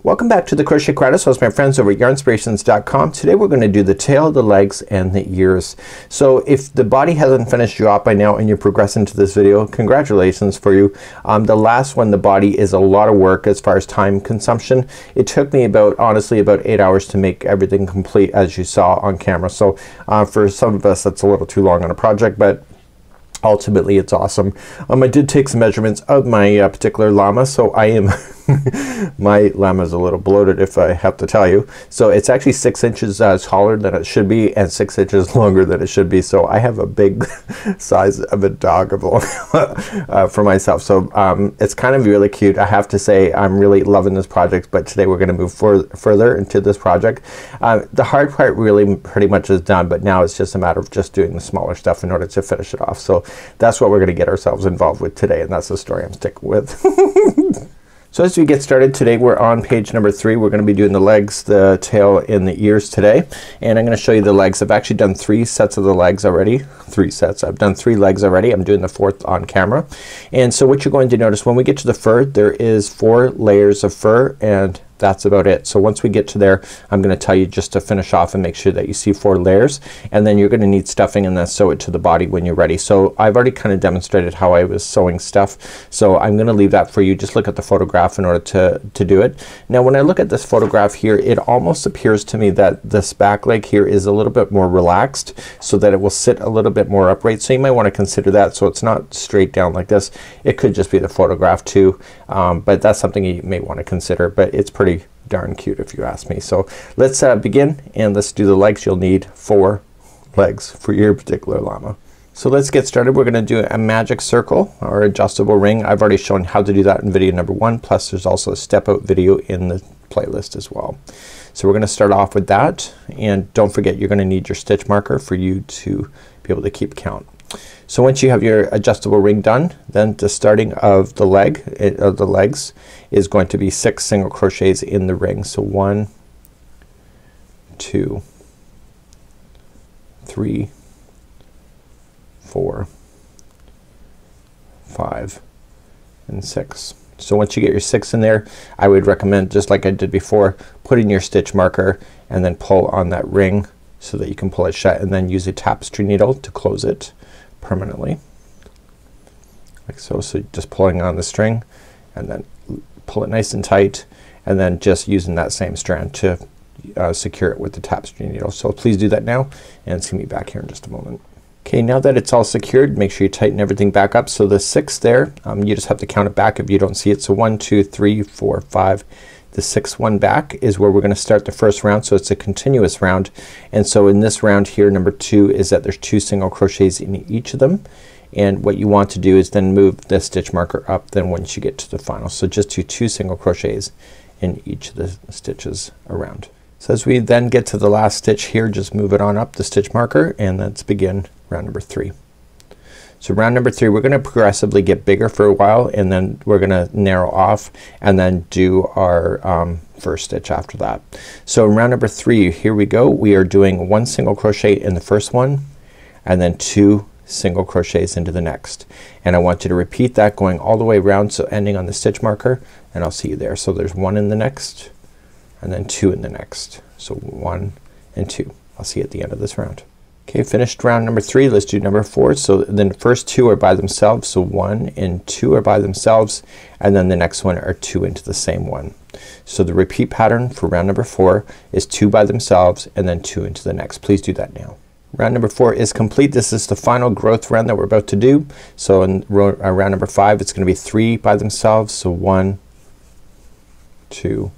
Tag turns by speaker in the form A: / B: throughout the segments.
A: Welcome back to the Crochet Creative. My friends over at Yarnspirations.com. Today we're going to do the tail, the legs, and the ears. So if the body hasn't finished you off by now and you're progressing to this video, congratulations for you. The last one, the body, is a lot of work as far as time consumption. It took me honestly about 8 hours to make everything complete, as you saw on camera. So for some of us that's a little too long on a project, but ultimately it's awesome. I did take some measurements of my particular llama, so I am my llama is a little bloated, if I have to tell you. So it's actually 6 inches taller than it should be and 6 inches longer than it should be. So I have a big size of a dog for myself. So it's kind of really cute. I have to say I'm really loving this project, but today we're gonna move further into this project. The hard part really pretty much is done, but now it's just a matter of just doing the smaller stuff in order to finish it off. So that's what we're gonna get ourselves involved with today, and that's the story I'm sticking with. So as we get started today, we're on page number 3. We're gonna be doing the legs, the tail, and the ears today. And I'm gonna show you the legs. I've actually done 3 sets of the legs already. 3 sets. I've done 3 legs already. I'm doing the 4th on camera. And so what you're going to notice when we get to the fur, there is 4 layers of fur, and that's about it. So once we get to there, I'm gonna tell you just to finish off and make sure that you see 4 layers, and then you're gonna need stuffing and then sew it to the body when you're ready. So I've already kind of demonstrated how I was sewing stuff, so I'm gonna leave that for you. Just look at the photograph in order to do it. Now when I look at this photograph here, it almost appears to me that this back leg here is a little bit more relaxed so that it will sit a little bit more upright. So you might want to consider that, so it's not straight down like this. It could just be the photograph too, but that's something you may want to consider, but it's pretty darn cute if you ask me. So let's begin and let's do the legs. You'll need 4 legs for your particular llama. So let's get started. We're gonna do a magic circle or adjustable ring. I've already shown how to do that in video number 1, plus there's also a step out video in the playlist as well. So we're gonna start off with that, and don't forget you're gonna need your stitch marker for you to be able to keep count. So once you have your adjustable ring done, then the starting of the legs is going to be 6 single crochets in the ring. So 1, 2, 3, 4, 5, and 6. So once you get your 6 in there, I would recommend, just like I did before, putting your stitch marker and then pull on that ring so that you can pull it shut, and then use a tapestry needle to close it permanently like so. So just pulling on the string and then pull it nice and tight, and then just using that same strand to secure it with the tapestry needle. So please do that now, and see me back here in just a moment. Okay, now that it's all secured, make sure you tighten everything back up. So the 6 there, you just have to count it back if you don't see it. So 1, 2, 3, 4, 5. The 6th one back is where we're gonna start the first round, so it's a continuous round. And so in this round here, number 2, is that there's 2 single crochets in each of them. And what you want to do is then move the stitch marker up then once you get to the final. So just do 2 single crochets in each of the stitches around. So as we then get to the last stitch here, just move it on up the stitch marker, and let's begin round number 3. So round number 3, we're gonna progressively get bigger for a while, and then we're gonna narrow off and then do our first stitch after that. So in round number 3, here we go. We are doing 1 single crochet in the first one, and then 2 single crochets into the next. And I want you to repeat that going all the way around, so ending on the stitch marker, and I'll see you there. So there's 1 in the next, and then 2 in the next. So 1 and 2. I'll see you at the end of this round. Okay, finished round number 3. Let's do number 4. So then the first 2 are by themselves, so 1 and 2 are by themselves, and then the next one are 2 into the same one. So the repeat pattern for round number 4 is 2 by themselves and then 2 into the next. Please do that now. Round number 4 is complete. This is the final growth round that we're about to do. So in round number 5, it's gonna be 3 by themselves, so 1, 2,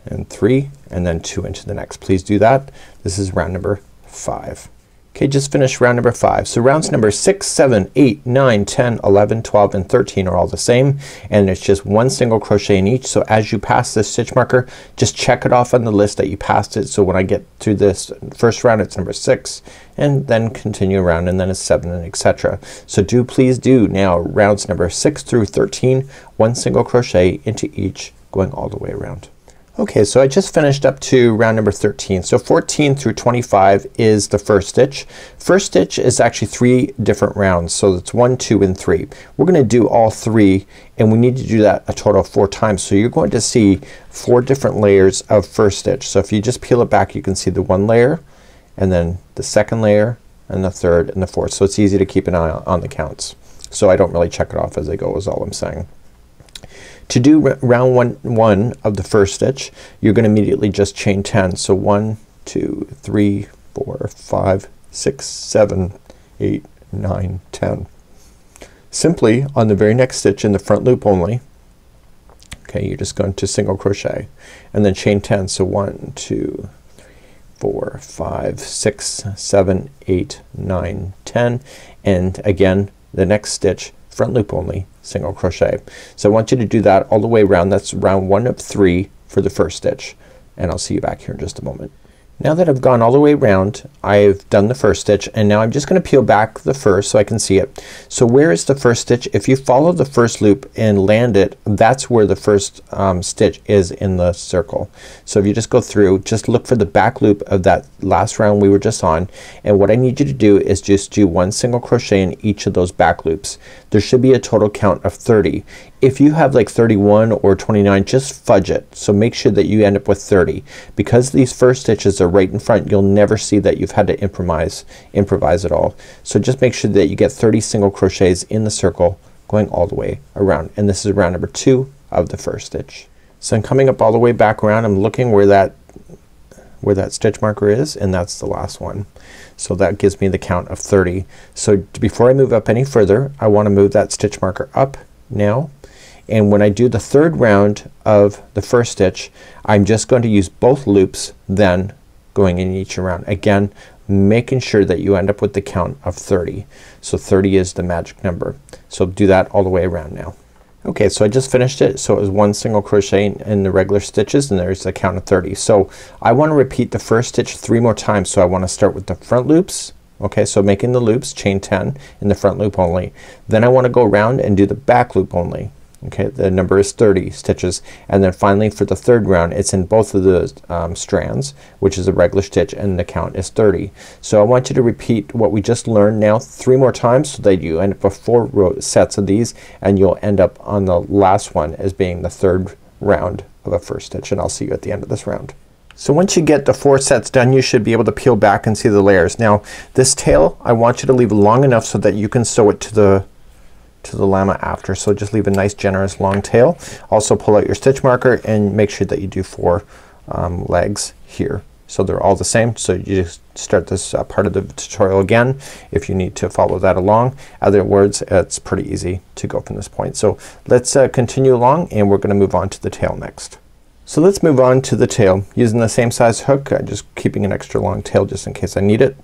A: and 3, and then 2 into the next. Please do that. This is round number 5. Okay, just finished round number 5. So rounds number 6, 7, 8, 9, 10, 11, 12, and 13 are all the same, and it's just 1 single crochet in each. So as you pass this stitch marker, just check it off on the list that you passed it. So when I get through this first round, it's number 6, and then continue around, and then it's 7, and etc. So please do now rounds number 6 through 13, 1 single crochet into each, going all the way around. Okay, so I just finished up to round number 13. So 14 through 25 is the first stitch. First stitch is actually 3 different rounds. So it's 1, 2, and 3. We're gonna do all 3 and we need to do that a total of 4 times. So you're going to see 4 different layers of first stitch. So if you just peel it back you can see the 1 layer and then the 2nd layer and the 3rd and the 4th. So it's easy to keep an eye on the counts. So I don't really check it off as I go is all I'm saying. To do round 1 of the first stitch you're gonna immediately just chain 10. So 1, 2, 3, 4, 5, 6, 7, 8, 9, 10. Simply on the very next stitch in the front loop only, okay, you're just going to single crochet and then chain 10. So 1, 2, 3, 4, 5, 6, 7, 8, 9, 10 and again the next stitch front loop only, single crochet. So I want you to do that all the way around. That's round 1 of 3 for the first stitch and I'll see you back here in just a moment. Now that I've gone all the way around I've done the first stitch and now I'm just gonna peel back the first so I can see it. So where is the first stitch? If you follow the first loop and land it, that's where the first stitch is in the circle. So if you just go through, just look for the back loop of that last round we were just on and what I need you to do is just do 1 single crochet in each of those back loops. There should be a total count of 30. If you have like 31 or 29 just fudge it. So make sure that you end up with 30. Because these first stitches are right in front you'll never see that you've had to improvise at all. So just make sure that you get 30 single crochets in the circle going all the way around and this is round number 2 of the first stitch. So I'm coming up all the way back around. I'm looking where that stitch marker is and that's the last one. So that gives me the count of 30. So before I move up any further I want to move that stitch marker up now and when I do the 3rd round of the first stitch I'm just going to use both loops then going in each round. Again making sure that you end up with the count of 30. So 30 is the magic number. So do that all the way around now. Okay, so I just finished it. So it was 1 single crochet in the regular stitches and there's a count of 30. So I want to repeat the first stitch 3 more times. So I want to start with the front loops. Okay, so making the loops, chain 10 in the front loop only. Then I want to go around and do the back loop only. Okay, the number is 30 stitches and then finally for the 3rd round it's in both of the strands which is a regular stitch and the count is 30. So I want you to repeat what we just learned now 3 more times so that you end up with 4 sets of these and you'll end up on the last one as being the 3rd round of a first stitch and I'll see you at the end of this round. So once you get the 4 sets done you should be able to peel back and see the layers. Now this tail I want you to leave long enough so that you can sew it to the llama after. So just leave a nice generous long tail. Also pull out your stitch marker and make sure that you do 4 legs here. So they're all the same. So you just start this part of the tutorial again if you need to follow that along. Other words it's pretty easy to go from this point. So let's continue along and we're gonna move on to the tail next. So let's move on to the tail using the same size hook. Just keeping an extra long tail just in case I need it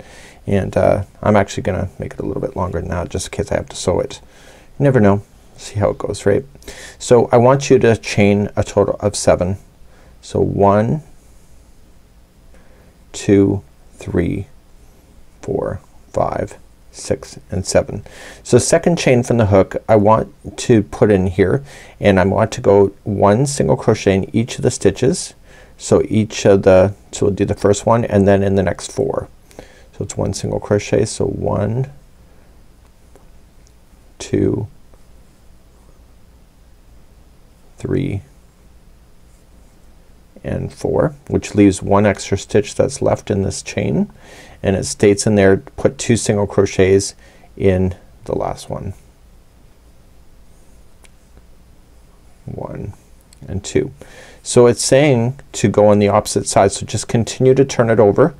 A: and I'm actually gonna make it a little bit longer than that just in case I have to sew it. You never know. See how it goes, right? So I want you to chain a total of 7. So 1, 2, 3, 4, 5, 6, and 7. So second chain from the hook I want to put in here and I want to go 1 single crochet in each of the stitches. So so we'll do the first one and then in the next 4. So it's 1 single crochet. So 1, 2, 3, and 4, which leaves 1 extra stitch that's left in this chain and it states in there put 2 single crochets in the last one. 1 and 2. So it's saying to go on the opposite side. So just continue to turn it over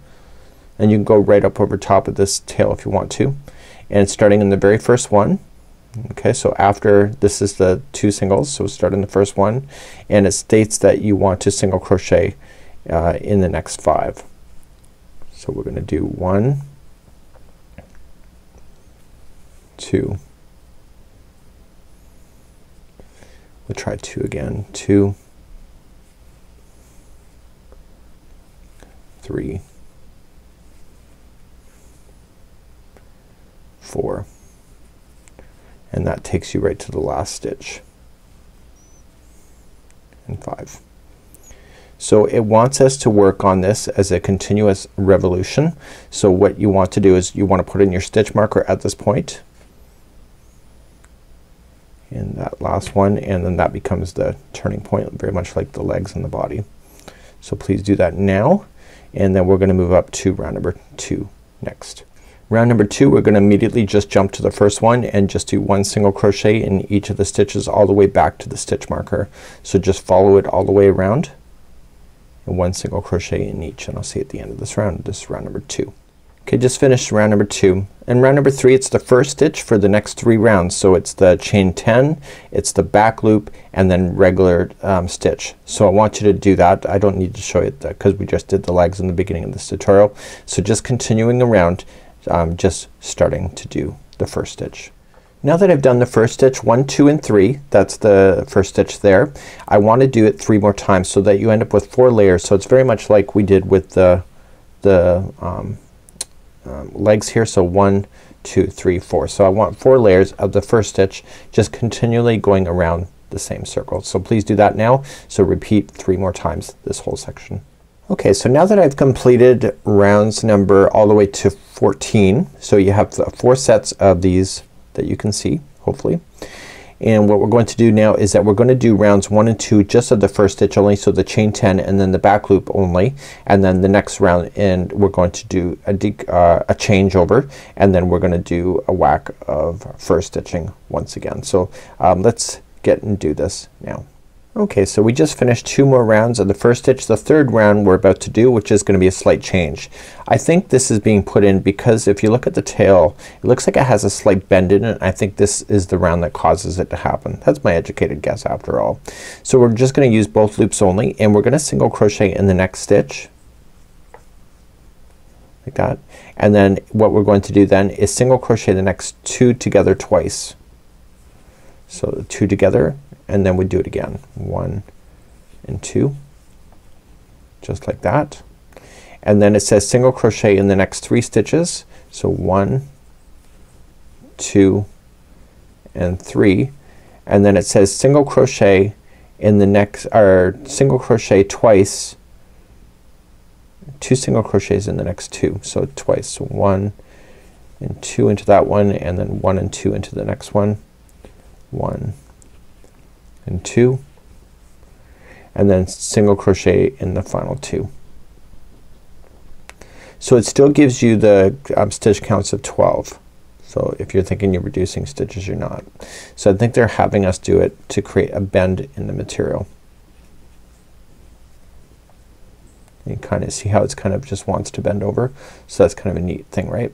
A: and you can go right up over top of this tail if you want to. And starting in the very first one. Okay, so after this is the 2 singles, so start in the first one and it states that you want to single crochet in the next 5. So we're gonna do 1, 2, we'll try 2 again, 2, 3, 4. And that takes you right to the last stitch and 5. So it wants us to work on this as a continuous revolution. So what you want to do is you want to put in your stitch marker at this point in that last one, and then that becomes the turning point, very much like the legs and the body. So please do that now, and then we're gonna move up to round number 2 next. Round number 2, we're gonna immediately just jump to the first one and just do 1 single crochet in each of the stitches all the way back to the stitch marker. So just follow it all the way around and 1 single crochet in each, and I'll see at the end of this round. This is round number 2. Okay, just finished round number 2. And round number 3, it's the first stitch for the next 3 rounds. So it's the chain 10, it's the back loop, and then regular stitch. So I want you to do that. I don't need to show you that because we just did the legs in the beginning of this tutorial. So just continuing around, just starting to do the first stitch. Now that I've done the first stitch 1, 2, and 3, that's the first stitch there, I want to do it 3 more times so that you end up with 4 layers. So it's very much like we did with the legs here. So 1, 2, 3, 4. So I want 4 layers of the first stitch, just continually going around the same circle. So please do that now. So repeat 3 more times this whole section. Okay, so now that I've completed rounds number all the way to 14, so you have 4 sets of these that you can see hopefully. And what we're going to do now is that we're going to do rounds 1 and 2 just of the first stitch only, so the chain 10 and then the back loop only, and then the next round and we're going to do a change over, and then we're going to do a whack of first stitching once again. So let's get and do this now. Okay, so we just finished 2 more rounds of the first stitch. The third round we're about to do, which is going to be a slight change. I think this is being put in because if you look at the tail, it looks like it has a slight bend in it. I think this is the round that causes it to happen. That's my educated guess after all. So we're just going to use both loops only, and we're going to single crochet in the next stitch like that, and then what we're going to do then is single crochet the next 2 together twice. So the 2 together, and then we do it again, 1 and 2, just like that. And then it says single crochet in the next 3 stitches. So 1, 2, and 3, and then it says single crochet in the next, or single crochet twice, 2 single crochets in the next 2. So twice, so 1 and 2 into that one, and then 1 and 2 into the next one, 1 and 2, and then single crochet in the final 2. So it still gives you the stitch counts of 12. So if you're thinking you're reducing stitches, you're not. So I think they're having us do it to create a bend in the material. You kind of see how it's kind of just wants to bend over. So that's kind of a neat thing, right?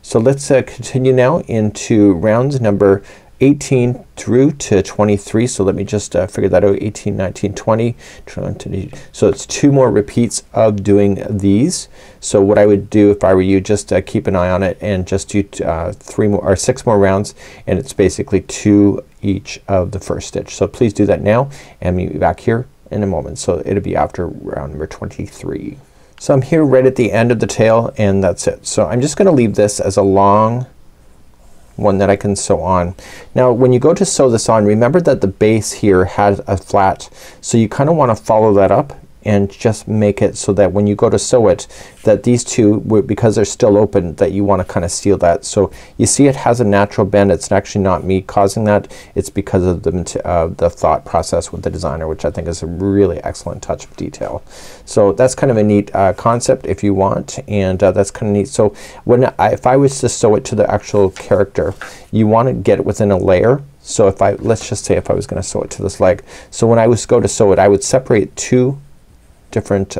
A: So let's continue now into rounds number 18 through to 23. So let me just figure that out. 18, 19, 20. So it's 2 more repeats of doing these. So what I would do if I were you, just keep an eye on it and just do 3 more or 6 more rounds, and it's basically 2 each of the first stitch. So please do that now and meet me back here in a moment. So it'll be after round number 23. So I'm here right at the end of the tail, and that's it. So I'm just gonna leave this as a long one that I can sew on. Now when you go to sew this on, remember that the base here has a flat, so you kind of want to follow that up and just make it so that when you go to sew it, that these two, because they're still open, that you want to kind of seal that. So you see it has a natural bend. It's actually not me causing that. It's because of the thought process with the designer, which I think is a really excellent touch of detail. So that's kind of a neat concept if you want, and that's kind of neat. So when if I was to sew it to the actual character, you want to get it within a layer. So if let's just say if I was going to sew it to this leg, so when I was go to sew it, I would separate 2 different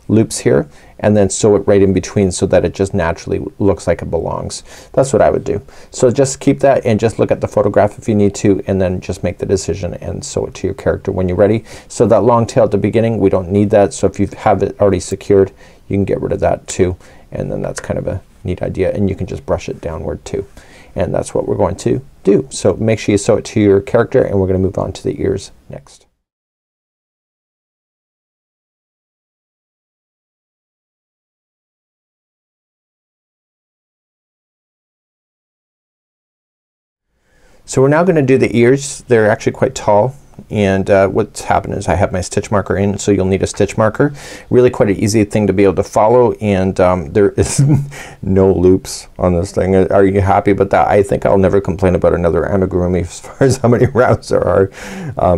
A: loops here and then sew it right in between so that it just naturally looks like it belongs. That's what I would do. So just keep that and just look at the photograph if you need to, and then just make the decision and sew it to your character when you're ready. So that long tail at the beginning, we don't need that. So if you have it already secured, you can get rid of that too, and then that's kind of a neat idea, and you can just brush it downward too. And that's what we're going to do. So make sure you sew it to your character, and we're going to move on to the ears next. So we're now going to do the ears. They're actually quite tall, and what's happened is I have my stitch marker in, so you'll need a stitch marker. Really quite an easy thing to be able to follow, and there is no loops on this thing. Are you happy about that? I think I'll never complain about another amigurumi as far as how many rounds there are.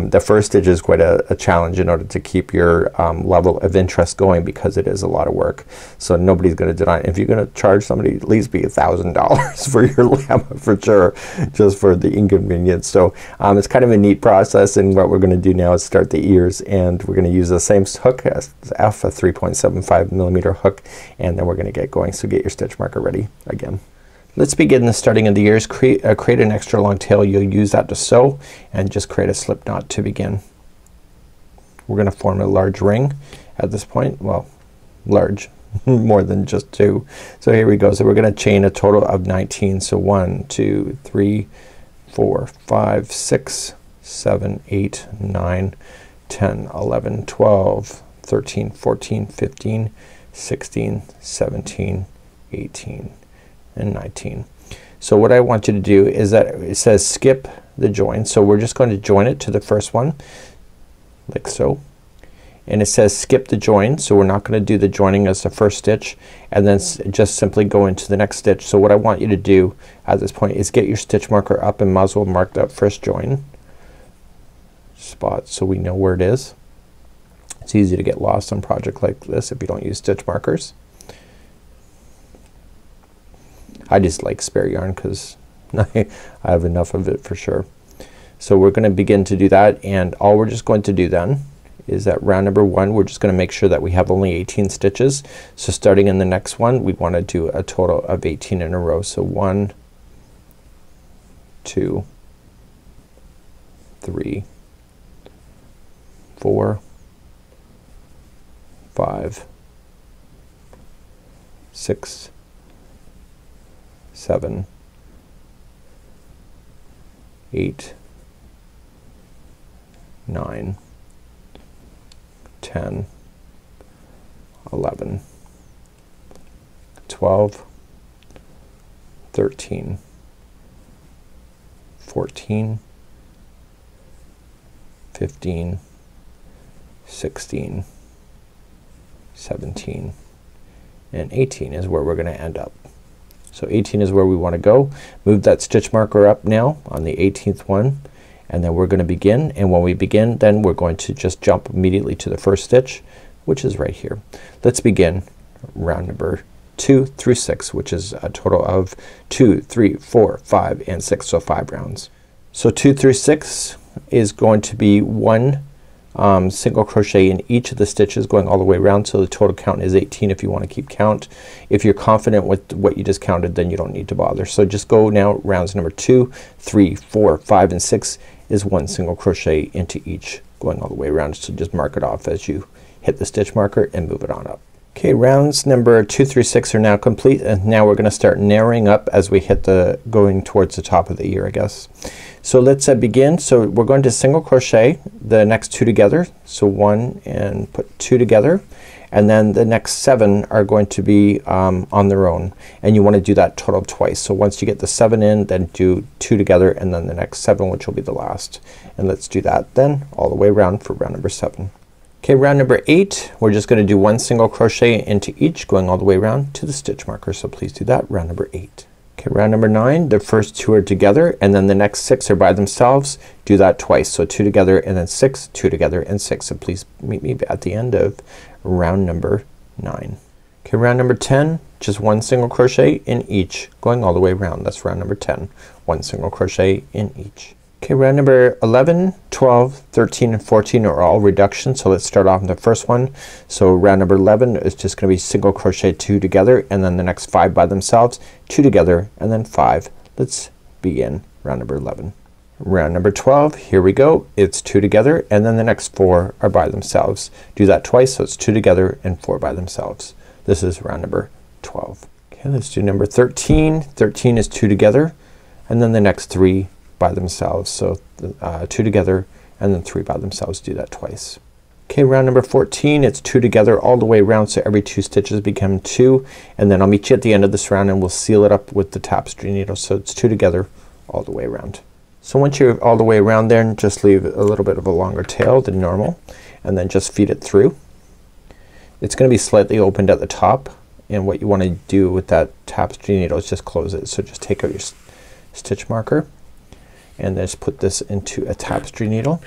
A: The first stitch is quite a challenge in order to keep your level of interest going, because it is a lot of work. So nobody's gonna deny it. If you're gonna charge somebody, at least be $1,000 for your llama for sure, just for the inconvenience. So it's kind of a neat process, and what we're gonna do now is start the ears, and we're gonna use the same hook as F, a 3.75mm hook, and then we're gonna get going. So get your stitch marker ready again. Let's begin the starting of the ears. Create an extra long tail. You'll use that to sew, and just create a slip knot to begin. We're gonna form a large ring at this point. Well, large, more than just 2. So here we go. So we're gonna chain a total of 19. So 1, 2, 3, 4, 5, 6, 7, 8, 9, 10, 11, 12, 13, 14, 15, 16, 17, 18, and 19. So what I want you to do is that it says skip the join. So we're just going to join it to the first one like so. And it says skip the join, so we're not gonna do the joining as the first stitch, and then just simply go into the next stitch. So what I want you to do at this point is get your stitch marker up, and might as well mark that first join spot so we know where it is. It's easy to get lost on a project like this if you don't use stitch markers. I just like spare yarn because I have enough of it for sure. So we're gonna begin to do that, and all we're just going to do then is that round number 1 we're just gonna make sure that we have only 18 stitches. So starting in the next one we want to do a total of 18 in a row. So 1, 2, 3, 4, 5, 6, 7, 8, 9, 10, 11, 12, 13, 14, 15, 16, 17, and 18 is where we're gonna end up. So 18 is where we want to go. Move that stitch marker up now on the 18th one, and then we're gonna begin, and when we begin then we're going to just jump immediately to the first stitch, which is right here. Let's begin round number 2 through 6, which is a total of 2, 3, 4, 5, and 6, so 5 rounds. So 2 through 6 is going to be 1 single crochet in each of the stitches going all the way around, so the total count is 18 if you want to keep count. If you're confident with what you just counted, then you don't need to bother. So just go now rounds number 2, 3, 4, 5, and 6 is 1 single crochet into each going all the way around. So just mark it off as you hit the stitch marker and move it on up. Okay, rounds number 2 through 6 are now complete, and now we're gonna start narrowing up as we hit the going towards the top of the ear, I guess. So let's begin. So we're going to single crochet the next 2 together. So 1 and put 2 together, and then the next 7 are going to be on their own, and you want to do that total of twice. So once you get the 7 in, then do 2 together, and then the next 7, which will be the last. And let's do that then all the way around for round number 7. Okay, round number 8 we're just gonna do 1 single crochet into each going all the way around to the stitch marker. So please do that round number 8. Okay, round number 9 the first 2 are together, and then the next 6 are by themselves. Do that twice. So 2 together, and then 6, 2 together, and 6. So please meet me at the end of round number 9. Okay, round number 10 just 1 single crochet in each going all the way around. That's round number 10. 1 single crochet in each. Okay, round number 11, 12, 13, and 14 are all reductions. So let's start off in the first one. So round number 11 is just gonna be single crochet 2 together, and then the next 5 by themselves, 2 together, and then 5. Let's begin round number 11. Round number 12, here we go. It's 2 together, and then the next 4 are by themselves. Do that twice, so it's 2 together and 4 by themselves. This is round number 12. Okay, let's do number 13. 13 is 2 together, and then the next 3 by themselves. So 2 together and then 3 by themselves. Do that twice. Okay, round number 14 it's 2 together all the way around, so every 2 stitches become 2, and then I'll meet you at the end of this round and we'll seal it up with the tapestry needle. So it's 2 together all the way around. So once you're all the way around there, just leave a little bit of a longer tail than normal and then just feed it through. It's gonna be slightly opened at the top, and what you want to do with that tapestry needle is just close it. So just take out your stitch marker and then just put this into a tapestry needle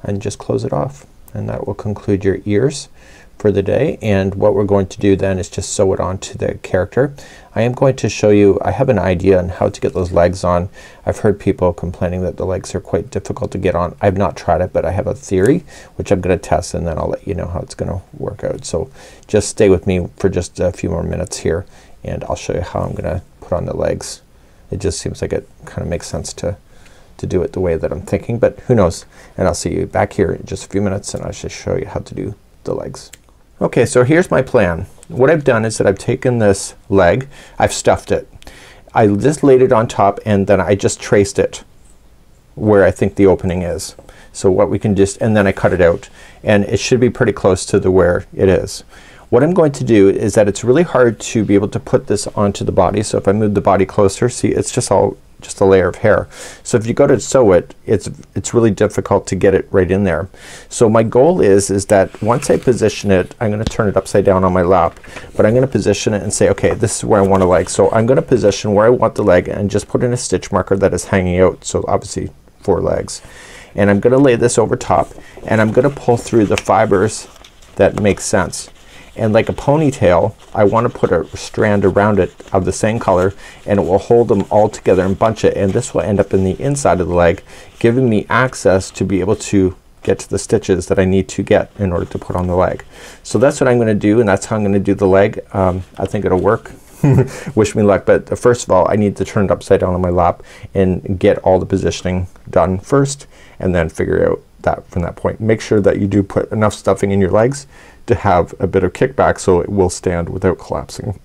A: and just close it off, and that will conclude your ears for the day. And what we're going to do then is just sew it onto the character. I am going to show you, I have an idea on how to get those legs on. I've heard people complaining that the legs are quite difficult to get on. I've not tried it, but I have a theory which I'm gonna test, and then I'll let you know how it's gonna work out. So just stay with me for just a few more minutes here and I'll show you how I'm gonna put on the legs. It just seems like it kind of makes sense to do it the way that I'm thinking, but who knows. And I'll see you back here in just a few minutes and I'll just show you how to do the legs. Okay, so here's my plan. What I've done is that I've taken this leg, I've stuffed it. I just laid it on top and then I just traced it where I think the opening is. So what we can just, and then I cut it out, and it should be pretty close to the where it is. What I'm going to do is that it's really hard to be able to put this onto the body. So if I move the body closer, see, it's just a layer of hair. So if you go to sew it, it's really difficult to get it right in there. So my goal is that once I position it, I'm gonna turn it upside down on my lap, but I'm gonna position it and say, okay, this is where I want a leg. So I'm gonna position where I want the leg and just put in a stitch marker that is hanging out. So obviously 4 legs. And I'm gonna lay this over top and I'm gonna pull through the fibers that make sense. And like a ponytail, I want to put a strand around it of the same color, and it will hold them all together and bunch it, and this will end up in the inside of the leg, giving me access to be able to get to the stitches that I need to get in order to put on the leg. So that's what I'm gonna do, and that's how I'm gonna do the leg. I think it'll work. Wish me luck, but first of all I need to turn it upside down on my lap and get all the positioning done first, and then figure out that from that point. Make sure that you do put enough stuffing in your legs to have a bit of kickback so it will stand without collapsing.